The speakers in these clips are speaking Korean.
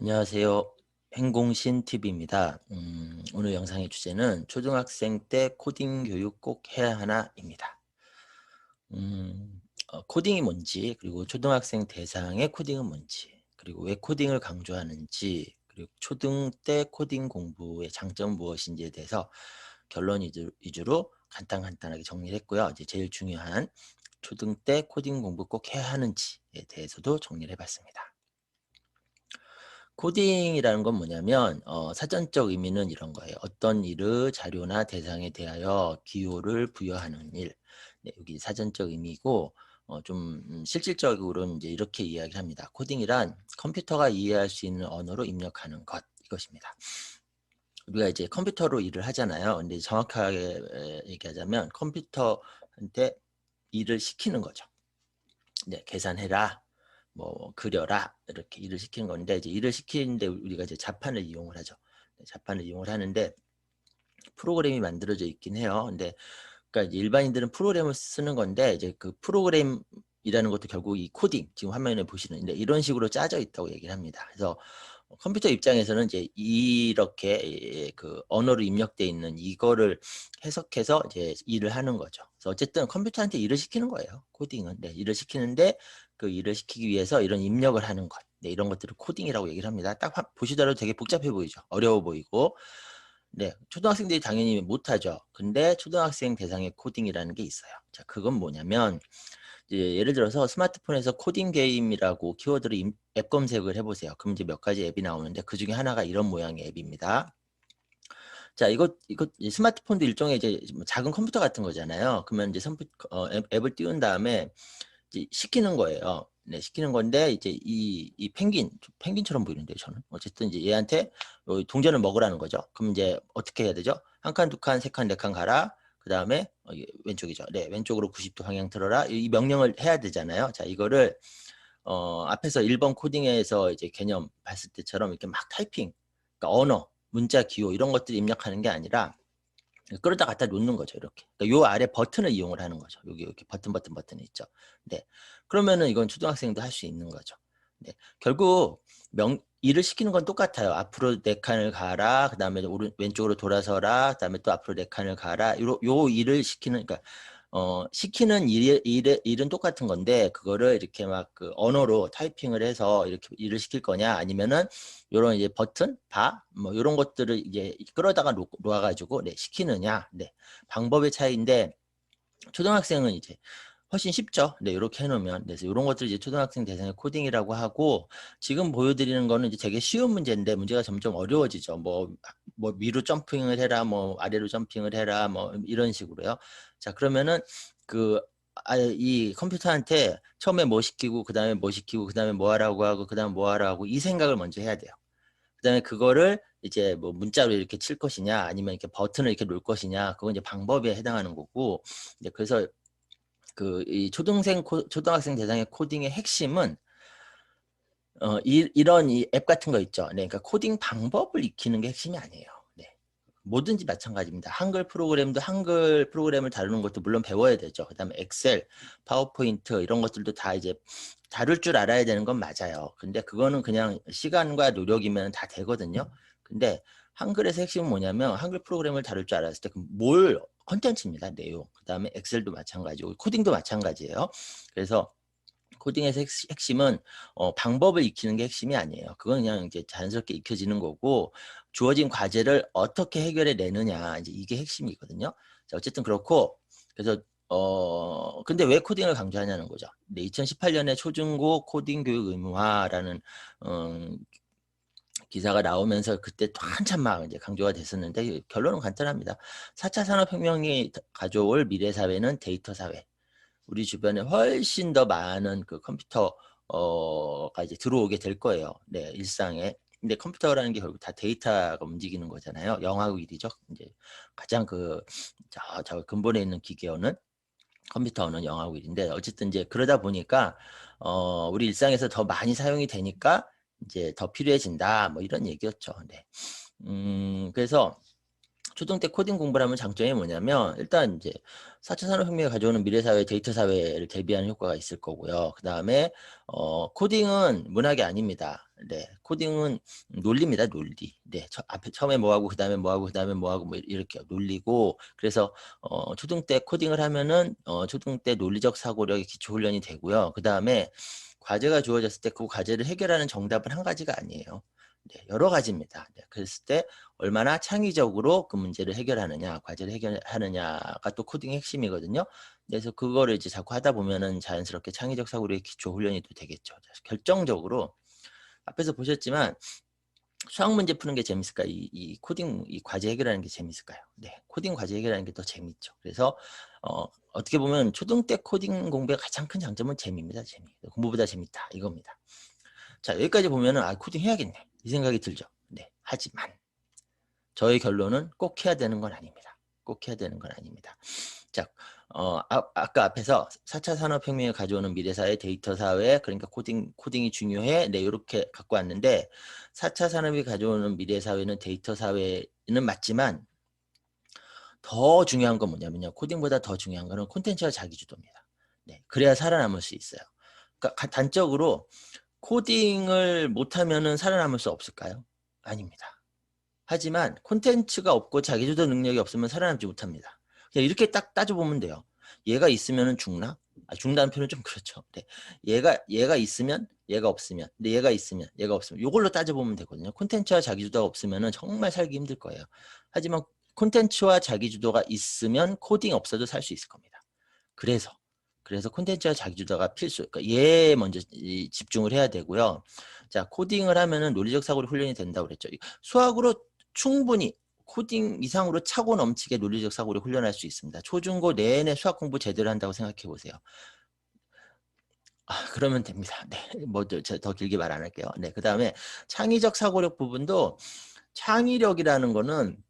안녕하세요. 행공신 TV입니다. 오늘 영상의 주제는 초등학생 때 코딩 교육 꼭 해야 하나입니다. 코딩이 뭔지, 그리고 초등학생 대상의 코딩은 뭔지, 그리고 왜 코딩을 강조하는지, 그리고 초등 때 코딩 공부의 장점은 무엇인지에 대해서 결론 위주로 간단하게 정리를 했고요. 이제 제일 중요한 초등 때 코딩 공부 꼭 해야 하는지에 대해서도 정리를 해봤습니다. 코딩이라는 건 뭐냐면 사전적 의미는 이런 거예요. 어떤 일의 자료나 대상에 대하여 기호를 부여하는 일. 네, 여기 사전적 의미고 좀 실질적으로는 이제 이렇게 이야기를 합니다. 코딩이란 컴퓨터가 이해할 수 있는 언어로 입력하는 것 이것입니다. 우리가 이제 컴퓨터로 일을 하잖아요. 근데 정확하게 얘기하자면 컴퓨터한테 일을 시키는 거죠. 네, 계산해라. 뭐 그려라 이렇게 일을 시키는 건데 이제 일을 시키는데 우리가 이제 자판을 이용을 하죠. 네, 자판을 이용을 하는데 프로그램이 만들어져 있긴 해요. 근데 그러니까 이제 일반인들은 프로그램을 쓰는 건데 이제 그 프로그램이라는 것도 결국 이 코딩 지금 화면에 보시는데 이런 식으로 짜져 있다고 얘기를 합니다. 그래서 컴퓨터 입장에서는 이제 이렇게 그 언어로 입력돼 있는 이거를 해석해서 이제 일을 하는 거죠. 그래서 어쨌든 컴퓨터한테 일을 시키는 거예요. 코딩은. 네, 일을 시키는데 그 일을 시키기 위해서 이런 입력을 하는 것. 네, 이런 것들을 코딩이라고 얘기를 합니다. 딱 보시더라도 되게 복잡해 보이죠. 어려워 보이고. 네, 초등학생들이 당연히 못하죠. 근데 초등학생 대상의 코딩이라는 게 있어요. 자, 그건 뭐냐면 이제 예를 들어서 스마트폰에서 코딩 게임이라고 키워드를 앱 검색을 해보세요. 그럼 이제 몇 가지 앱이 나오는데 그 중에 하나가 이런 모양의 앱입니다. 자, 이거 스마트폰도 일종의 이제 뭐 작은 컴퓨터 같은 거잖아요. 그러면 이제 앱을 띄운 다음에 이제 시키는 거예요. 네, 시키는 건데 이제 이 펭귄처럼 보이는데 저는 어쨌든 이제 얘한테 동전을 먹으라는 거죠. 그럼 이제 어떻게 해야 되죠? 한 칸, 두 칸, 세 칸, 네 칸 가라. 그 다음에 왼쪽이죠. 네, 왼쪽으로 90도 방향 틀어라. 이 명령을 해야 되잖아요. 자, 이거를 앞에서 1번 코딩에서 이제 개념 봤을 때처럼 이렇게 막 타이핑, 그러니까 언어, 문자, 기호 이런 것들 입력하는 게 아니라 끌어다 갖다 놓는 거죠. 이렇게. 그러니까 요 아래 버튼을 이용을 하는 거죠. 여기 이렇게 버튼이 있죠. 네. 그러면은 이건 초등학생도 할 수 있는 거죠. 네. 결국 일을 시키는 건 똑같아요. 앞으로 네 칸을 가라. 그다음에 왼쪽으로 돌아서라. 그다음에 또 앞으로 네 칸을 가라. 요 일을 시키는 그러니까 시키는 일은 똑같은 건데 그거를 이렇게 막 그 언어로 타이핑을 해서 이렇게 일을 시킬 거냐 아니면은 요런 이제 버튼, 뭐 요런 것들을 이제 끌어다가 놓아 가지고 네, 시키느냐. 네. 방법의 차이인데 초등학생은 이제 훨씬 쉽죠. 네, 요렇게 해 놓으면. 그래서 요런 것들 이제 초등학생 대상의 코딩이라고 하고 지금 보여드리는 거는 이제 되게 쉬운 문제인데 문제가 점점 어려워지죠. 뭐 위로 점핑을 해라, 뭐 아래로 점핑을 해라, 뭐 이런 식으로요. 자, 그러면은 그 이 컴퓨터한테 처음에 뭐 시키고 그다음에 뭐 시키고 그다음에 뭐 하라고 하고 그다음에 뭐 하라고 하고 이 생각을 먼저 해야 돼요. 그다음에 그거를 이제 뭐 문자로 이렇게 칠 것이냐 아니면 이렇게 버튼을 이렇게 놓을 것이냐 그건 이제 방법에 해당하는 거고 이제 그래서 그 이 초등학생 대상의 코딩의 핵심은 이런 이 앱 같은 거 있죠. 네, 그러니까 코딩 방법을 익히는 게 핵심이 아니에요. 네. 뭐든지 마찬가지입니다. 한글 프로그램을 다루는 것도 물론 배워야 되죠. 그다음에 엑셀, 파워포인트 이런 것들도 다 이제 다룰 줄 알아야 되는 건 맞아요. 근데 그거는 그냥 시간과 노력이면 다 되거든요. 근데 한글에서 핵심은 뭐냐면 한글 프로그램을 다룰 줄 알았을 때 컨텐츠입니다. 내용. 그다음에 엑셀도 마찬가지고 코딩도 마찬가지예요. 그래서 코딩에서 핵심은 방법을 익히는 게 핵심이 아니에요. 그건 그냥 이제 자연스럽게 익혀지는 거고 주어진 과제를 어떻게 해결해 내느냐 이제 이게 핵심이거든요. 자, 어쨌든 그렇고 그래서 근데 왜 코딩을 강조하냐는 거죠. 네, 2018년에 초중고 코딩 교육 의무화라는 기사가 나오면서 그때 또 한참 막 이제 강조가 됐었는데 결론은 간단합니다. 4차 산업혁명이 가져올 미래 사회는 데이터 사회. 우리 주변에 훨씬 더 많은 그 컴퓨터가 이제 들어오게 될 거예요. 네, 일상에. 근데 컴퓨터라는 게 결국 다 데이터가 움직이는 거잖아요. 영하고 일이죠. 이제 가장 저 근본에 있는 기계어는 컴퓨터는 영하고 일인데 어쨌든 이제 그러다 보니까 우리 일상에서 더 많이 사용이 되니까 이제 더 필요해진다. 뭐 이런 얘기였죠. 네. 그래서 초등 때 코딩 공부를 하면 장점이 뭐냐면 일단 이제 4차 산업혁명이 가져오는 미래사회 데이터 사회를 대비하는 효과가 있을 거고요. 그다음에 코딩은 문학이 아닙니다. 네. 코딩은 논리입니다. 논리. 네. 앞에 처음에 뭐 하고 그다음에 뭐 하고 그다음에 뭐 하고 뭐 이렇게 논리고 그래서 초등 때 코딩을 하면은 초등 때 논리적 사고력의 기초 훈련이 되고요. 그다음에 과제가 주어졌을 때 그 과제를 해결하는 정답은 한 가지가 아니에요. 네, 여러 가지입니다. 네, 그랬을 때 얼마나 창의적으로 그 문제를 해결하느냐, 과제를 해결하느냐가 또 코딩의 핵심이거든요. 그래서 그거를 이제 자꾸 하다 보면은 자연스럽게 창의적 사고력의 기초 훈련이 또 되겠죠. 결정적으로 앞에서 보셨지만 수학 문제 푸는 게 재밌을까요? 이 코딩 이 과제 해결하는 게 재밌을까요? 네, 코딩 과제 해결하는 게 더 재밌죠. 그래서 어떻게 보면 초등 때 코딩 공부의 가장 큰 장점은 재미입니다. 재미. 공부보다 재밌다 이겁니다. 자, 여기까지 보면은 코딩 해야겠네 이 생각이 들죠. 네, 하지만 저의 결론은 꼭 해야 되는 건 아닙니다. 꼭 해야 되는 건 아닙니다. 자, 아까 앞에서 4차 산업혁명이 가져오는 미래사회 데이터 사회 그러니까 코딩이 중요해. 네, 이렇게 갖고 왔는데 4차 산업이 가져오는 미래사회는 데이터 사회는 맞지만 더 중요한 건 뭐냐면요. 코딩보다 더 중요한 거는 콘텐츠와 자기주도입니다. 네, 그래야 살아남을 수 있어요. 그러니까 단적으로 코딩을 못하면은 살아남을 수 없을까요? 아닙니다. 하지만 콘텐츠가 없고 자기주도 능력이 없으면 살아남지 못합니다. 그냥 이렇게 딱 따져보면 돼요. 얘가 있으면 죽나? 죽는다는 표현은 좀 그렇죠. 네. 얘가 있으면 얘가 없으면 근데 얘가 있으면 얘가 없으면 이걸로 따져보면 되거든요. 콘텐츠와 자기주도가 없으면 정말 살기 힘들 거예요. 하지만 콘텐츠와 자기주도가 있으면 코딩 없어도 살 수 있을 겁니다. 그래서 콘텐츠와 자기주도가 필수. 그러니까 얘에 먼저 집중을 해야 되고요. 자, 코딩을 하면은 논리적 사고력 훈련이 된다고 그랬죠. 수학으로 충분히 코딩 이상으로 차고 넘치게 논리적 사고를 훈련할 수 있습니다. 초중고 내내 수학 공부 제대로 한다고 생각해 보세요. 그러면 됩니다. 네, 뭐 더 길게 말 안 할게요. 네, 그 다음에 창의적 사고력 부분도 창의력이라는 거는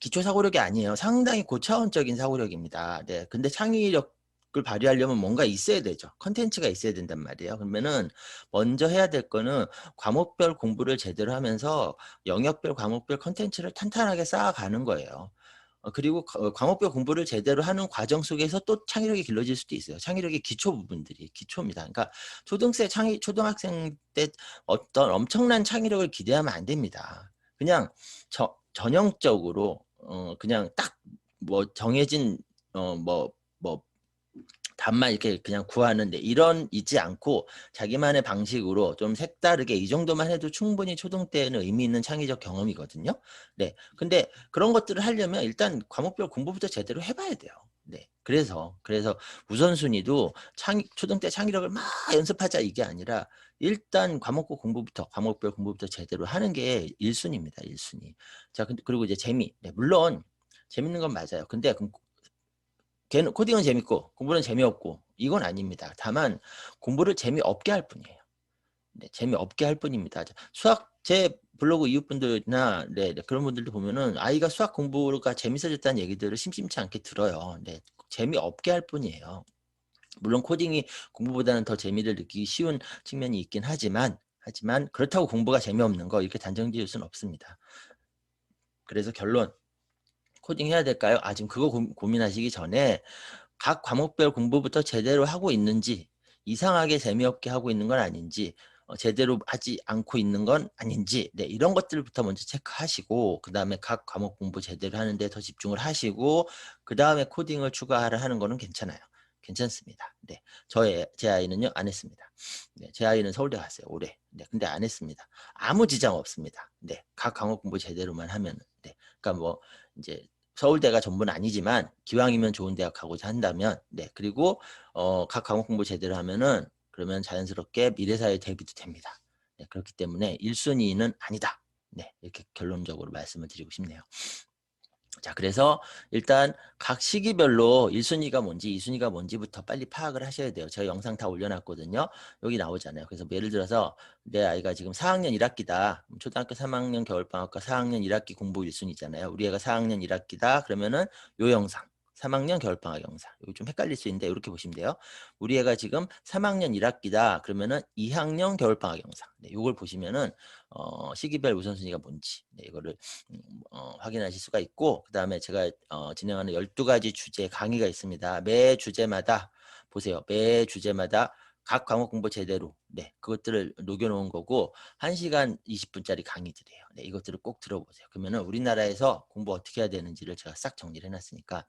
기초 사고력이 아니에요. 상당히 고차원적인 사고력입니다. 네, 근데 창의력을 발휘하려면 뭔가 있어야 되죠. 컨텐츠가 있어야 된단 말이에요. 그러면은 먼저 해야 될 거는 과목별 공부를 제대로 하면서 영역별 과목별 컨텐츠를 탄탄하게 쌓아가는 거예요. 그리고 과목별 공부를 제대로 하는 과정 속에서 또 창의력이 길러질 수도 있어요. 창의력의 기초 부분들이 기초입니다. 그러니까 초등학생 때 어떤 엄청난 창의력을 기대하면 안 됩니다. 그냥 전형적으로 그냥 딱 뭐 정해진 뭐 답만 이렇게 그냥 구하는데 이런 있지 않고 자기만의 방식으로 좀 색다르게 이 정도만 해도 충분히 초등 때는 의미 있는 창의적 경험이거든요. 네. 근데 그런 것들을 하려면 일단 과목별 공부부터 제대로 해봐야 돼요. 네. 그래서 우선순위도 초등 때 창의력을 막 연습하자 이게 아니라 일단 과목별 공부부터 제대로 하는 게 1순위입니다. 1순위. 자, 그리고 이제 재미. 네, 물론 재밌는 건 맞아요. 근데 걔는 코딩은 재밌고 공부는 재미없고 이건 아닙니다. 다만 공부를 재미없게 할 뿐이에요. 네, 재미없게 할 뿐입니다. 수학 제 블로그 이웃분들이나 네, 그런 분들도 보면은 아이가 수학 공부가 재밌어졌다는 얘기들을 심심치 않게 들어요. 네, 재미없게 할 뿐이에요. 물론 코딩이 공부보다는 더 재미를 느끼기 쉬운 측면이 있긴 하지만 그렇다고 공부가 재미없는 거 이렇게 단정 지을 수는 없습니다. 그래서 결론 코딩 해야 될까요? 지금 그거 고민하시기 전에 각 과목별 공부부터 제대로 하고 있는지 이상하게 재미없게 하고 있는 건 아닌지 제대로 하지 않고 있는 건 아닌지 네, 이런 것들부터 먼저 체크하시고 그 다음에 각 과목 공부 제대로 하는데 더 집중을 하시고 그 다음에 코딩을 추가하는 거는 괜찮아요. 괜찮습니다. 네, 제 아이는요 안 했습니다. 네, 제 아이는 서울대 갔어요 올해. 네, 근데 안 했습니다. 아무 지장 없습니다. 네, 각 과목 공부 제대로만 하면 네, 그러니까 뭐 이제 서울대가 전부는 아니지만 기왕이면 좋은 대학 가고자 한다면 네 그리고 각 과목 공부 제대로 하면은 그러면 자연스럽게 미래사회 대비도 됩니다. 네, 그렇기 때문에 1순위는 아니다. 네, 이렇게 결론적으로 말씀을 드리고 싶네요. 자, 그래서 일단 각 시기별로 1순위가 뭔지 2순위가 뭔지부터 빨리 파악을 하셔야 돼요. 제가 영상 다 올려놨거든요. 여기 나오잖아요. 그래서 뭐 예를 들어서 내 아이가 지금 4학년 1학기다. 초등학교 3학년 겨울방학과 4학년 1학기 공부 1순위잖아요. 우리 애가 4학년 1학기다. 그러면은 요 영상 3학년 겨울방학 영상. 이거 좀 헷갈릴 수 있는데 이렇게 보시면 돼요. 우리 애가 지금 3학년 1학기다. 그러면은 2학년 겨울방학 영상. 네, 요걸 보시면은 시기별 우선순위가 뭔지 네, 이거를 확인하실 수가 있고 그다음에 제가 진행하는 12가지 주제 강의가 있습니다. 매 주제마다 보세요. 매 주제마다 각 과목 공부 제대로 네, 그것들을 녹여 놓은 거고 1시간 20분짜리 강의들이에요. 네, 이것들을 꼭 들어보세요. 그러면은 우리나라에서 공부 어떻게 해야 되는지를 제가 싹 정리를 해 놨으니까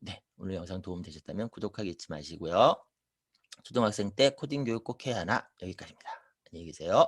네, 오늘 영상 도움 되셨다면 구독하기 잊지 마시고요. 초등학생 때 코딩 교육 꼭 해야 하나? 여기까지입니다. 안녕히 계세요.